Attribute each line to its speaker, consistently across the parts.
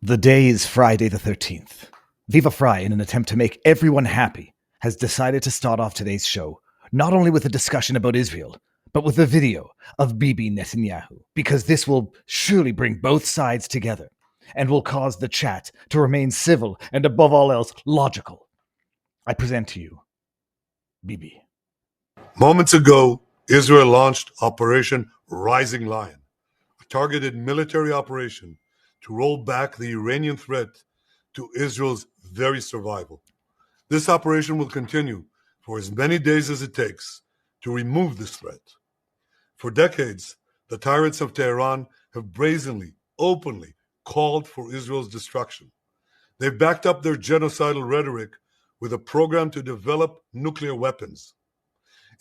Speaker 1: The day is Friday the 13th. Viva Fry, in an attempt to make everyone happy, has decided to start off today's show not only with a discussion about Israel, but with a video of Bibi Netanyahu, because this will surely bring both sides together and will cause the chat to remain civil and, above all else, logical. I present to you Bibi.
Speaker 2: Moments ago, Israel launched Operation Rising Lion, a targeted military operation to roll back the Iranian threat to Israel's very survival. This operation will continue for as many days as it takes to remove this threat. For decades, the tyrants of Tehran have brazenly, openly called for Israel's destruction. They've backed up their genocidal rhetoric with a program to develop nuclear weapons.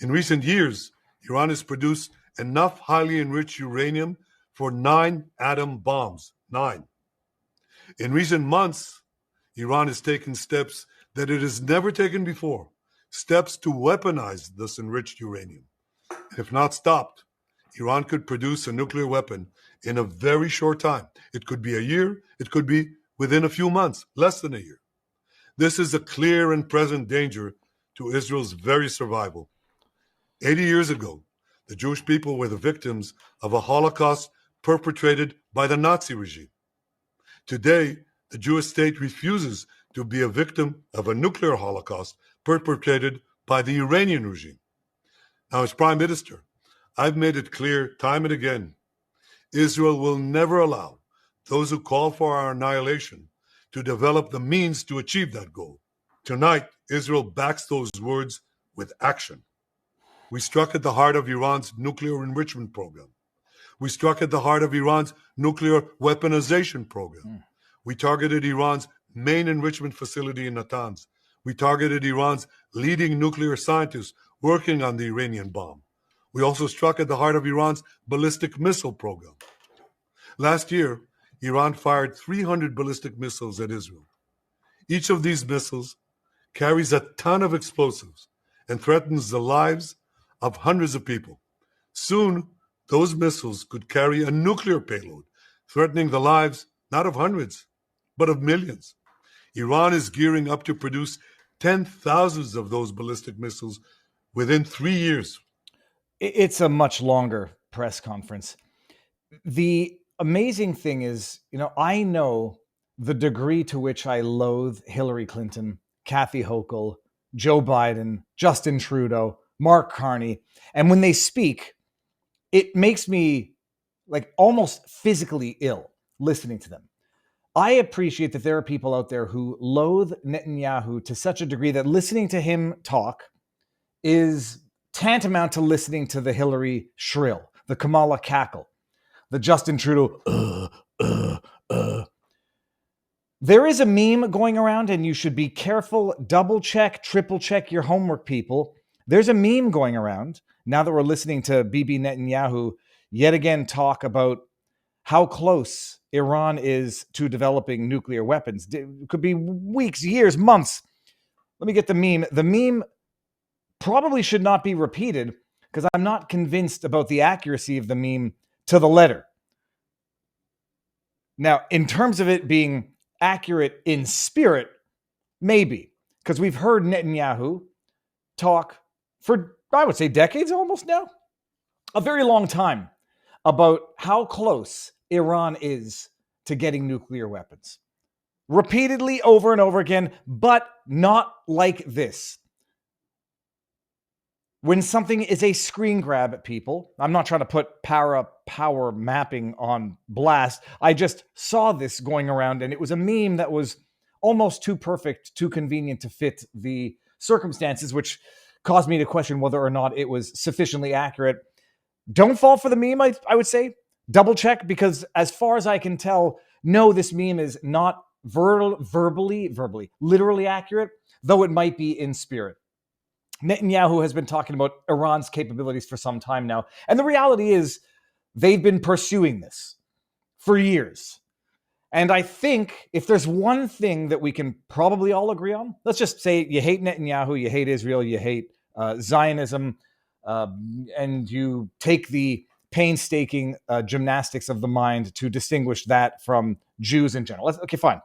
Speaker 2: In recent years, Iran has produced enough highly enriched uranium for 9 atom bombs. 9. In recent months, Iran has taken steps that it has never taken before, steps to weaponize this enriched uranium. And if not stopped, Iran could produce a nuclear weapon in a very short time. It could be a year, it could be within a few months, less than a year. This is a clear and present danger to Israel's very survival. 80 years ago, the Jewish people were the victims of a Holocaust perpetrated by the Nazi regime. Today, the Jewish state refuses to be a victim of a nuclear Holocaust perpetrated by the Iranian regime. Now, as Prime Minister, I've made it clear time and again, Israel will never allow those who call for our annihilation to develop the means to achieve that goal. Tonight, Israel backs those words with action. We struck at the heart of Iran's nuclear enrichment program. We struck at the heart of Iran's nuclear weaponization program. We targeted Iran's main enrichment facility in Natanz. We targeted Iran's leading nuclear scientists working on the Iranian bomb. We also struck at the heart of Iran's ballistic missile program. Last year, Iran fired 300 ballistic missiles at Israel. Each of these missiles carries a ton of explosives and threatens the lives of hundreds of people. Soon, those missiles could carry a nuclear payload, threatening the lives not of hundreds, but of millions. Iran is gearing up to produce 10,000 of those ballistic missiles within 3 years.
Speaker 1: It's a much longer press conference. The amazing thing is, I know the degree to which I loathe Hillary Clinton, Kathy Hochul, Joe Biden, Justin Trudeau, Mark Carney. And when they speak, it makes me almost physically ill listening to them. I appreciate that there are people out there who loathe Netanyahu to such a degree that listening to him talk is tantamount to listening to the Hillary shrill, the Kamala cackle, the Justin Trudeau, There is a meme going around, and you should be careful, double check, triple check your homework, people. There's a meme going around now that we're listening to Bibi Netanyahu yet again talk about how close Iran is to developing nuclear weapons. It could be weeks, years, months. Let me get the meme. The meme probably should not be repeated because I'm not convinced about the accuracy of the meme to the letter. Now, in terms of it being accurate in spirit, maybe, because we've heard Netanyahu talk for, I would say, decades almost now, a very long time, about how close Iran is to getting nuclear weapons. Repeatedly, over and over again, but not like this. When something is a screen grab at people, I'm not trying to put power mapping on blast. I just saw this going around, and it was a meme that was almost too perfect, too convenient to fit the circumstances, which caused me to question whether or not it was sufficiently accurate. Don't fall for the meme, I would say. Double check, because as far as I can tell, no, this meme is not verbally, literally accurate, though it might be in spirit. Netanyahu has been talking about Iran's capabilities for some time now. And the reality is they've been pursuing this for years. And I think if there's one thing that we can probably all agree on, let's just say you hate Netanyahu, you hate Israel, you hate Zionism, and you take the painstaking gymnastics of the mind to distinguish that from Jews in general. Okay, fine.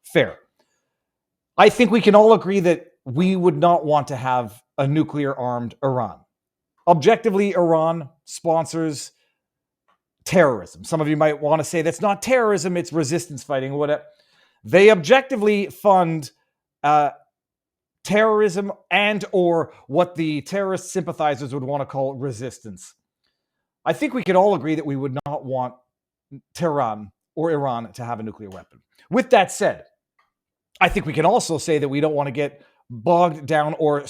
Speaker 1: Fair. I think we can all agree that we would not want to have a nuclear-armed Iran. Objectively, Iran sponsors terrorism. Some of you might want to say that's not terrorism, it's resistance fighting, whatever. They objectively fund terrorism and or what the terrorist sympathizers would want to call resistance. I think we could all agree that we would not want Tehran or Iran to have a nuclear weapon. With that said, I think we can also say that we don't want to get bogged down or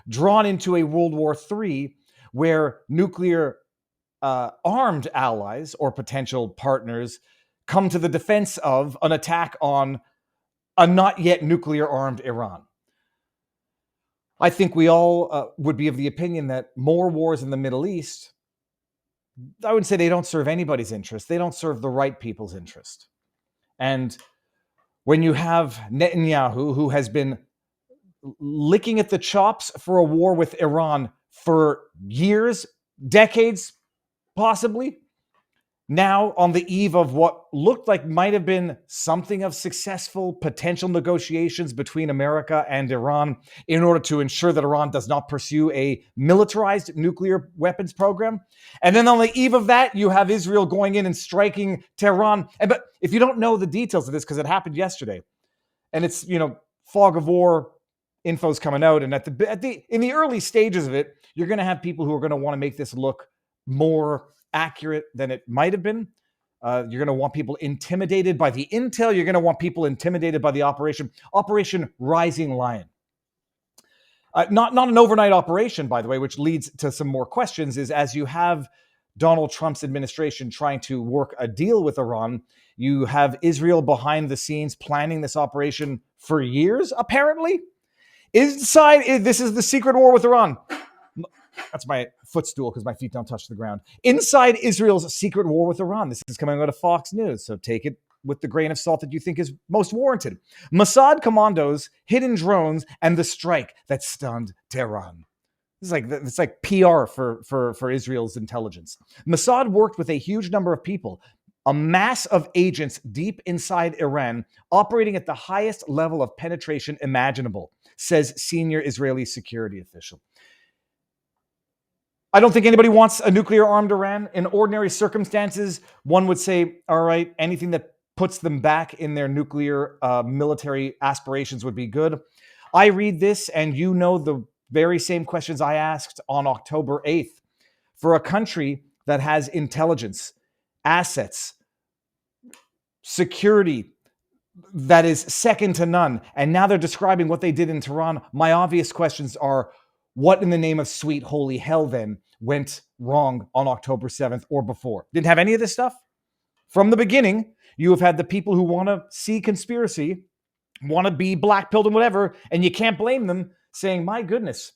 Speaker 1: drawn into a World War III where nuclear armed allies or potential partners come to the defense of an attack on a not yet nuclear armed Iran. I think we all would be of the opinion that more wars in the Middle East, I would say they don't serve anybody's interest. They don't serve the right people's interest. And when you have Netanyahu, who has been licking at the chops for a war with Iran for years, decades, possibly, now on the eve of what looked like might have been something of successful potential negotiations between America and Iran in order to ensure that Iran does not pursue a militarized nuclear weapons program. And then on the eve of that, you have Israel going in and striking Tehran. But if you don't know the details of this, because it happened yesterday, and it's, fog of war info's coming out, and in the early stages of it, you're going to have people who are going to want to make this look more accurate than it might have been. You're going to want people intimidated by the intel. You're going to want people intimidated by the Operation Rising Lion. Not an overnight operation, by the way, which leads to some more questions, is as you have Donald Trump's administration trying to work a deal with Iran, you have Israel behind the scenes planning this operation for years, apparently. This is the secret war with Iran. That's my footstool because my feet don't touch the ground. Inside Israel's secret war with Iran. This is coming out of Fox News, so take it with the grain of salt that you think is most warranted. Mossad commandos, hidden drones, and the strike that stunned Tehran. It's like PR for Israel's intelligence. Mossad worked with a huge number of people, a mass of agents deep inside Iran, operating at the highest level of penetration imaginable, says senior Israeli security official. I don't think anybody wants a nuclear-armed Iran. In ordinary circumstances, one would say, all right, anything that puts them back in their nuclear military aspirations would be good. I read this, and the very same questions I asked on October 8th. For a country that has intelligence, assets, security that is second to none, and now they're describing what they did in Tehran, my obvious questions are, what in the name of sweet holy hell then went wrong on October 7th or before? Didn't have any of this stuff. From the beginning, you have had the people who want to see conspiracy, want to be black-pilled and whatever, and you can't blame them, saying, my goodness,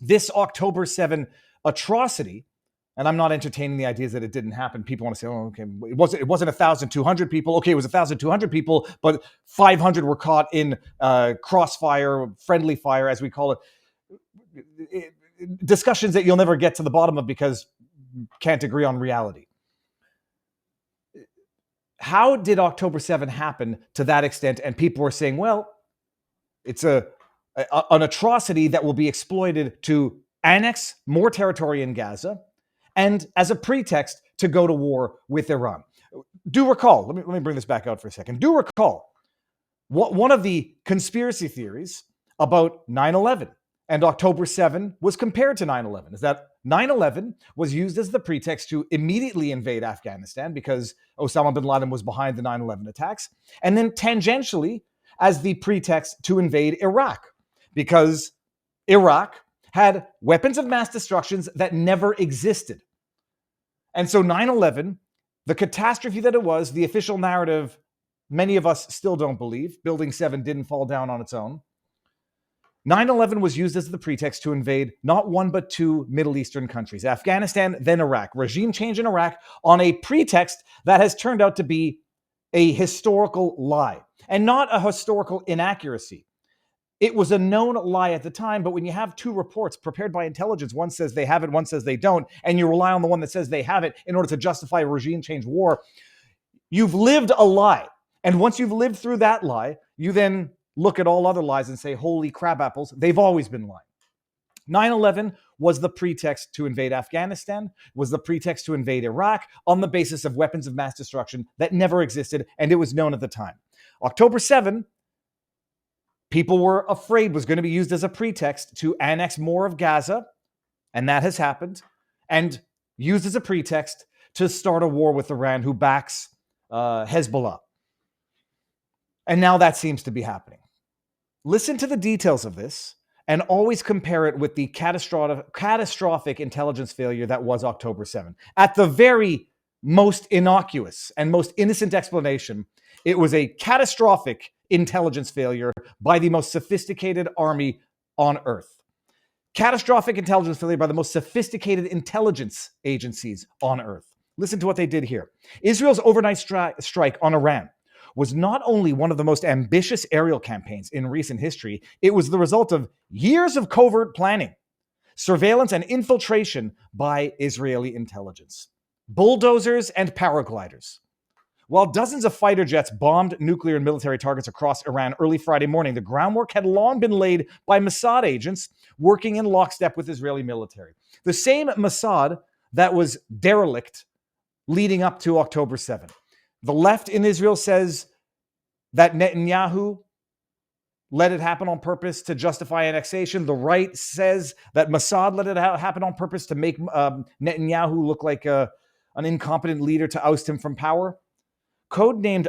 Speaker 1: this October 7 atrocity, and I'm not entertaining the ideas that it didn't happen. People want to say, oh, okay, it wasn't 1,200 people. Okay, it was 1,200 people, but 500 were caught in crossfire, friendly fire, as we call it. Discussions that you'll never get to the bottom of because you can't agree on reality. How did October 7 happen to that extent? And people were saying, well, it's an atrocity that will be exploited to annex more territory in Gaza and as a pretext to go to war with Iran. Do recall, let me bring this back out for a second. Do recall, one of the conspiracy theories about 9/11 and October 7 was compared to 9/11 is that 9/11 was used as the pretext to immediately invade Afghanistan because Osama bin Laden was behind the 9/11 attacks, and then tangentially as the pretext to invade Iraq because Iraq had weapons of mass destruction that never existed. And so 9/11, the catastrophe that it was, the official narrative, many of us still don't believe. Building 7 didn't fall down on its own. 9/11 was used as the pretext to invade not one but two Middle Eastern countries, Afghanistan, then Iraq. Regime change in Iraq on a pretext that has turned out to be a historical lie and not a historical inaccuracy. It was a known lie at the time, but when you have two reports prepared by intelligence, one says they have it, one says they don't, and you rely on the one that says they have it in order to justify a regime change war, You've lived a lie. And once you've lived through that lie, you then look at all other lies and say, holy crab apples, they've always been lying. 9/11 was the pretext to invade Afghanistan, was the pretext to invade Iraq on the basis of weapons of mass destruction that never existed, and it was known at the time. October 7, people were afraid was going to be used as a pretext to annex more of Gaza, and that has happened, and used as a pretext to start a war with Iran, who backs Hezbollah. And now that seems to be happening. Listen to the details of this and always compare it with the catastrophic intelligence failure that was October 7. At the very most innocuous and most innocent explanation, it was a catastrophic intelligence failure by the most sophisticated army on earth. Catastrophic intelligence failure by the most sophisticated intelligence agencies on earth. Listen to what they did here. Israel's overnight strike on Iran was not only one of the most ambitious aerial campaigns in recent history, it was the result of years of covert planning, surveillance, and infiltration by Israeli intelligence. Bulldozers and paragliders. While dozens of fighter jets bombed nuclear and military targets across Iran early Friday morning, the groundwork had long been laid by Mossad agents working in lockstep with Israeli military. The same Mossad that was derelict leading up to October 7. The left in Israel says that Netanyahu let it happen on purpose to justify annexation. The right says that Mossad let it happen on purpose to make Netanyahu look like an incompetent leader to oust him from power. Codenamed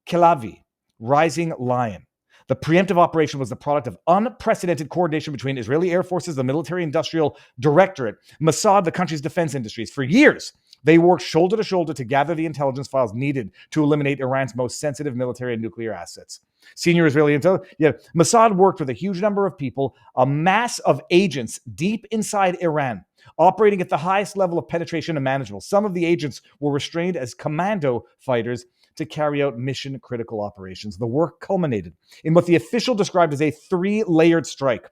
Speaker 1: Kilavi, Rising Lion. The preemptive operation was the product of unprecedented coordination between Israeli Air Forces, the Military Industrial Directorate, Mossad, the country's defense industries. For years, they worked shoulder to shoulder to gather the intelligence files needed to eliminate Iran's most sensitive military and nuclear assets. Senior Israeli intelligence, Mossad worked with a huge number of people, a mass of agents deep inside Iran, operating at the highest level of penetration imaginable. Some of the agents were restrained as commando fighters to carry out mission-critical operations. The work culminated in what the official described as a 3-layered strike.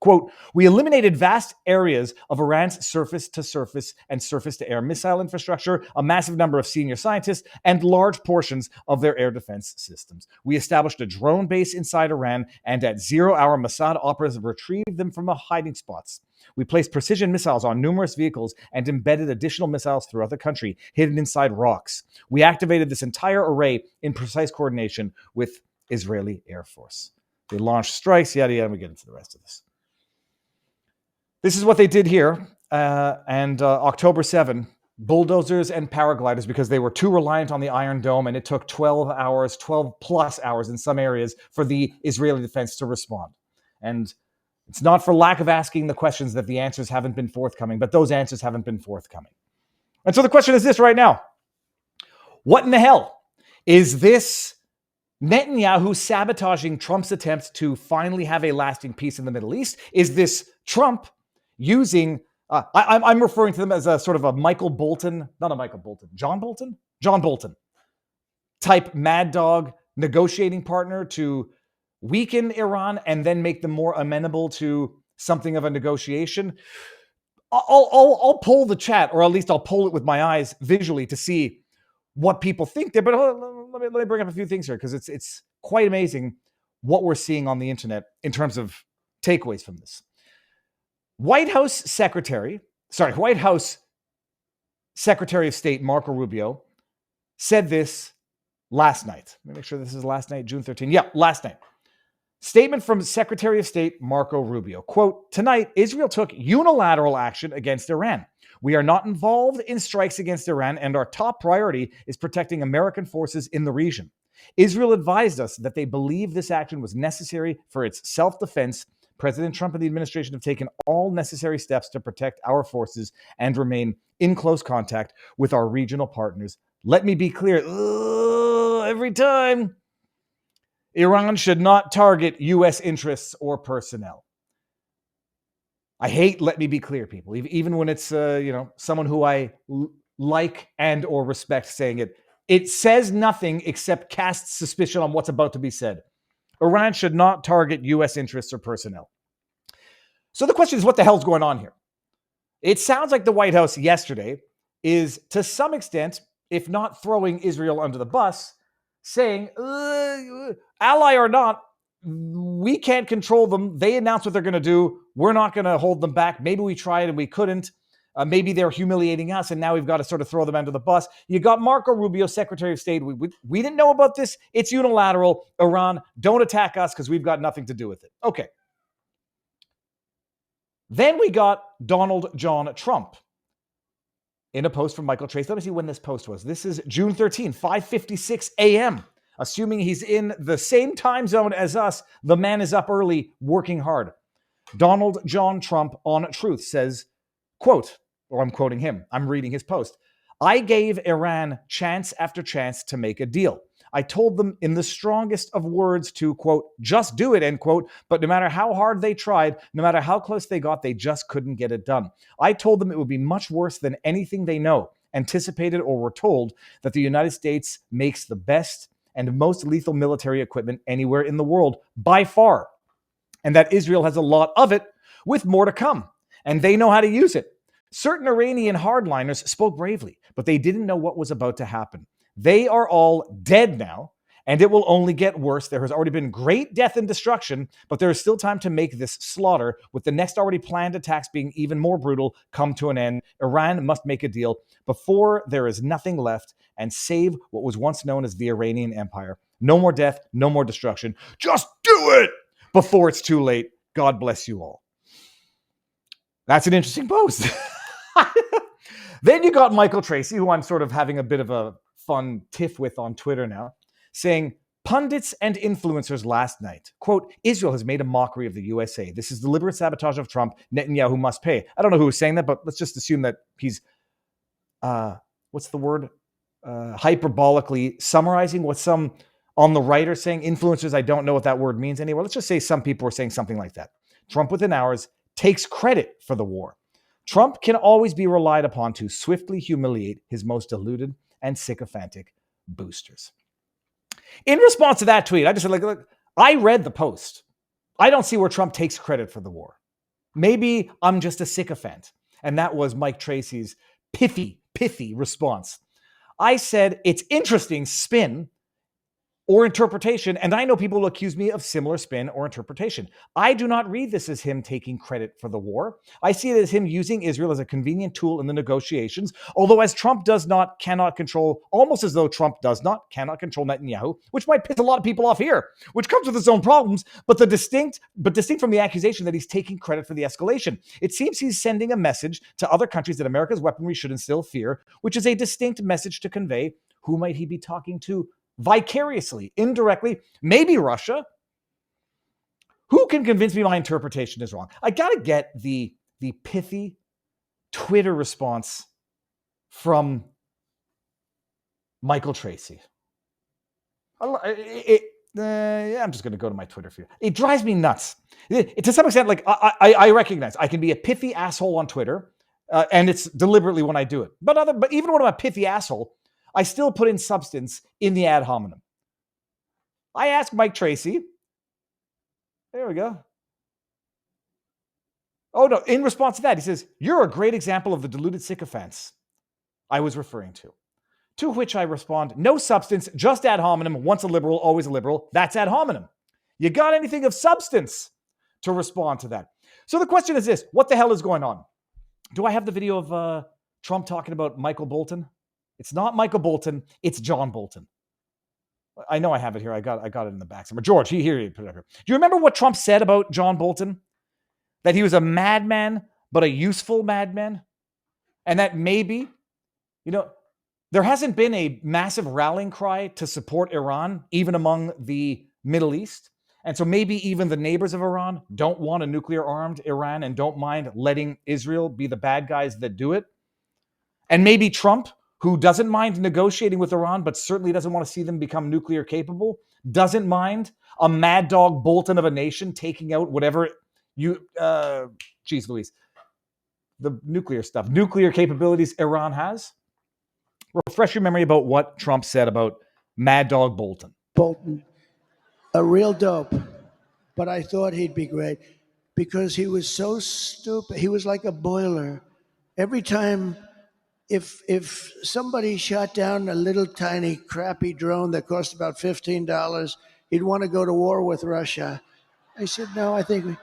Speaker 1: Quote, we eliminated vast areas of Iran's surface-to-surface and surface-to-air missile infrastructure, a massive number of senior scientists, and large portions of their air defense systems. We established a drone base inside Iran, and at 0 hour, Mossad operatives retrieved them from hiding spots. We placed precision missiles on numerous vehicles and embedded additional missiles throughout the country, hidden inside rocks. We activated this entire array in precise coordination with Israeli Air Force. They launched strikes, yada, yada, we get into the rest of this. This is what they did here, and October 7, bulldozers and paragliders, because they were too reliant on the Iron Dome, and it took 12 plus hours in some areas for the Israeli defense to respond. And it's not for lack of asking the questions that the answers haven't been forthcoming, but those answers haven't been forthcoming. And so the question is this right now. What in the hell? Is this Netanyahu sabotaging Trump's attempt to finally have a lasting peace in the Middle East? Is this Trump using, I'm referring to them as a sort of a John Bolton type mad dog negotiating partner to weaken Iran and then make them more amenable to something of a negotiation? I'll poll the chat, or at least I'll poll it with my eyes visually to see what people think there. But let me bring up a few things here, because it's quite amazing what we're seeing on the internet in terms of takeaways from this. White House Secretary of State Marco Rubio said this last night. Let me make sure this is last night, June 13th. Yeah, last night. Statement from Secretary of State Marco Rubio. Quote, tonight, Israel took unilateral action against Iran. We are not involved in strikes against Iran, and our top priority is protecting American forces in the region. Israel advised us that they believe this action was necessary for its self-defense. President Trump and the administration have taken all necessary steps to protect our forces and remain in close contact with our regional partners. Let me be clear. Every time. Iran should not target U.S. interests or personnel. I hate let me be clear, people. Even when it's someone who I like and or respect saying it. It says nothing except casts suspicion on what's about to be said. Iran should not target U.S. interests or personnel. So the question is, what the hell's going on here? It sounds like the White House yesterday is, to some extent, if not throwing Israel under the bus, saying, ally or not, we can't control them. They announced what they're going to do. We're not going to hold them back. Maybe we tried and we couldn't. Maybe they're humiliating us, and now we've got to sort of throw them under the bus. You got Marco Rubio, Secretary of State. We didn't know about this. It's unilateral. Iran, don't attack us because we've got nothing to do with it. Okay. Then we got Donald John Trump in a post from Michael Tracy. Let me see when this post was. This is June 13, 5:56 a.m. Assuming he's in the same time zone as us, the man is up early, working hard. Donald John Trump on Truth says, quote, or I'm quoting him, I'm reading his post. I gave Iran chance after chance to make a deal. I told them in the strongest of words to, quote, just do it, end quote. But no matter how hard they tried, no matter how close they got, they just couldn't get it done. I told them it would be much worse than anything they know, anticipated, or were told, that the United States makes the best and most lethal military equipment anywhere in the world, by far. And that Israel has a lot of it, with more to come. And they know how to use it. Certain Iranian hardliners spoke bravely, but they didn't know what was about to happen. They are all dead now, and it will only get worse. There has already been great death and destruction, but there is still time to make this slaughter, with the next already planned attacks being even more brutal, come to an end. Iran must make a deal before there is nothing left and save what was once known as the Iranian Empire. No more death, no more destruction. Just do it before it's too late. God bless you all. That's an interesting post. Then you got Michael Tracy, who I'm sort of having a bit of a fun tiff with on Twitter now, saying, pundits and influencers last night, quote, Israel has made a mockery of the USA. This is deliberate sabotage of Trump. Netanyahu must pay. I don't know who was saying that, but let's just assume that he's, what's the word? Hyperbolically summarizing what some on the right are saying. Influencers, I don't know what that word means anyway. Let's just say some people are saying something like that. Trump within hours takes credit for the war. Trump can always be relied upon to swiftly humiliate his most deluded and sycophantic boosters. In response to that tweet, I just said, look, I read the post. I don't see where Trump takes credit for the war. Maybe I'm just a sycophant. And that was Mike Tracy's pithy response. I said, it's interesting spin or interpretation, and I know people will accuse me of similar spin or interpretation. I do not read this as him taking credit for the war. I see it as him using Israel as a convenient tool in the negotiations, although as Trump cannot control, almost as though Trump cannot control Netanyahu, which might piss a lot of people off here, which comes with its own problems, but distinct from the accusation that he's taking credit for the escalation. It seems he's sending a message to other countries that America's weaponry should instill fear, which is a distinct message to convey. Who might he be talking to? Vicariously, indirectly, maybe Russia. Who can convince me my interpretation is wrong? I got to get the pithy Twitter response from Michael Tracy. I'm just going to go to my Twitter feed. It drives me nuts. To some extent, like I recognize I can be a pithy asshole on Twitter, and it's deliberately when I do it. But even when I'm a pithy asshole, I still put in substance in the ad hominem. I asked Mike Tracy. There we go. Oh, no. In response to that, he says, you're a great example of the deluded sycophants I was referring to. To which I respond, no substance, just ad hominem. Once a liberal, always a liberal. That's ad hominem. You got anything of substance to respond to that? So the question is this. What the hell is going on? Do I have the video of Trump talking about Michael Bolton? It's not Michael Bolton. It's John Bolton. I know I have it here. I got it in the back somewhere. George, here you put it up here. Do you remember what Trump said about John Bolton? That he was a madman, but a useful madman? And that maybe, there hasn't been a massive rallying cry to support Iran, even among the Middle East. And so maybe even the neighbors of Iran don't want a nuclear-armed Iran and don't mind letting Israel be the bad guys that do it. And maybe Trump, who doesn't mind negotiating with Iran, but certainly doesn't want to see them become nuclear capable, doesn't mind a mad dog Bolton of a nation taking out whatever Louise, the nuclear capabilities Iran has. Refresh your memory about what Trump said about mad dog Bolton.
Speaker 3: Bolton, a real dope, but I thought he'd be great because he was so stupid. He was like a boiler. Every time if somebody shot down a little tiny crappy drone that cost about $15, he'd want to go to war with Russia. I said, no, I think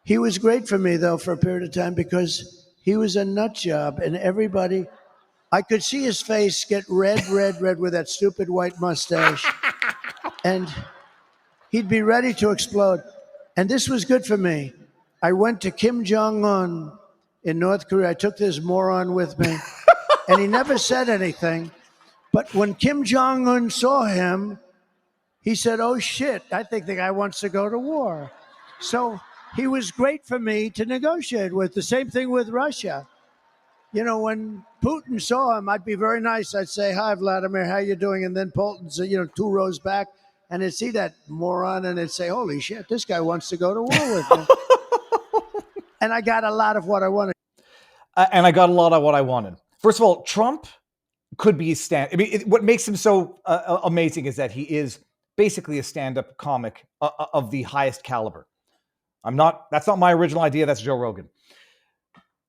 Speaker 3: he was great for me, though, for a period of time because he was a nut job, and everybody, I could see his face get red with that stupid white mustache, and he'd be ready to explode. And this was good for me. I went to Kim Jong-un in North Korea. I took this moron with me, and he never said anything. But when Kim Jong-un saw him, he said, oh, shit, I think the guy wants to go to war. So he was great for me to negotiate with. The same thing with Russia. You know, when Putin saw him, I'd be very nice. I'd say, hi, Vladimir, how you doing? And then Bolton's, 2 rows back, and I'd see that moron, and I'd say, holy shit, this guy wants to go to war with me. And I got a lot of what I wanted.
Speaker 1: And I got a lot of what I wanted. First of all, Trump could be what makes him so amazing is that he is basically a stand-up comic of the highest caliber. That's not my original idea. That's Joe Rogan.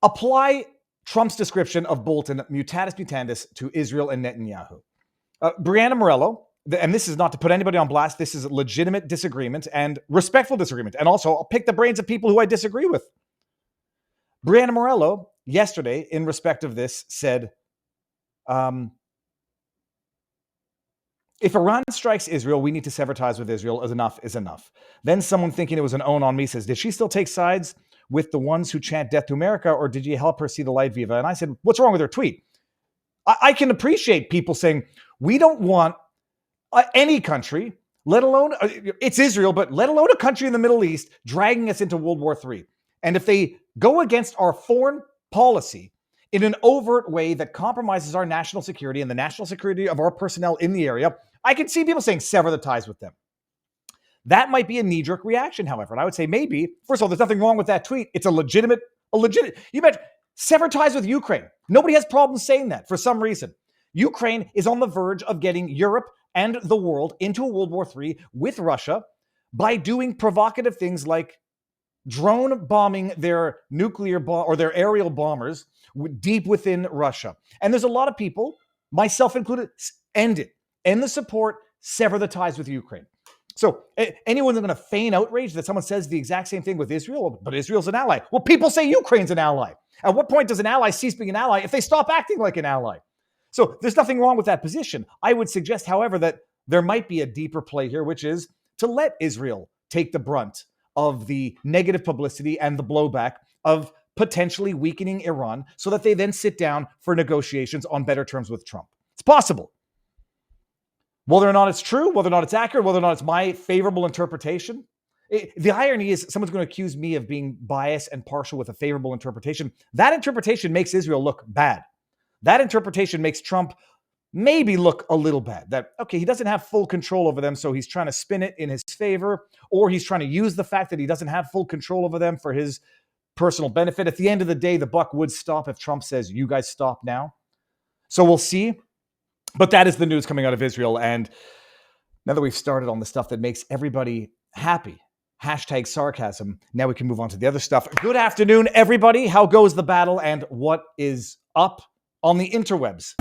Speaker 1: Apply Trump's description of Bolton, mutatis mutandis, to Israel and Netanyahu. Brianna Morello, and this is not to put anybody on blast, this is a legitimate disagreement and respectful disagreement. And also, I'll pick the brains of people who I disagree with. Brianna Morello, yesterday, in respect of this, said, if Iran strikes Israel, we need to sever ties with Israel, as enough is enough. Then someone thinking it was an own on me says, did she still take sides with the ones who chant death to America, or did you help her see the light, Viva? And I said, what's wrong with her tweet? I can appreciate people saying, we don't want any country, let alone, it's Israel, but let alone a country in the Middle East dragging us into World War III. And if they go against our foreign policy in an overt way that compromises our national security and the national security of our personnel in the area, I can see people saying sever the ties with them. That might be a knee-jerk reaction, however. And I would say maybe, first of all, there's nothing wrong with that tweet. It's a legitimate, you bet, sever ties with Ukraine. Nobody has problems saying that for some reason. Ukraine is on the verge of getting Europe and the world into a World War III with Russia by doing provocative things like drone bombing their nuclear or their aerial bombers deep within Russia. And there's a lot of people, myself included, end the support, sever the ties with Ukraine. So anyone that's going to feign outrage that someone says the exact same thing with Israel, but Israel's an ally. Well, people say Ukraine's an ally. At what point does an ally cease being an ally if they stop acting like an ally? So there's nothing wrong with that position. I would suggest, however, that there might be a deeper play here, which is to let Israel take the brunt of the negative publicity and the blowback of potentially weakening Iran so that they then sit down for negotiations on better terms with Trump. It's possible. Whether or not it's true, whether or not it's accurate, whether or not it's my favorable interpretation. The irony is someone's going to accuse me of being biased and partial with a favorable interpretation. That interpretation makes Israel look bad. That interpretation makes Trump maybe look a little bad. That, okay, he doesn't have full control over them, so he's trying to spin it in his favor, or he's trying to use the fact that he doesn't have full control over them for his personal benefit. At the end of the day, the buck would stop if Trump says, you guys stop now. So we'll see. But that is the news coming out of Israel. And now that we've started on the stuff that makes everybody happy, hashtag sarcasm, now we can move on to the other stuff. Good afternoon, everybody. How goes the battle and what is up on the interwebs?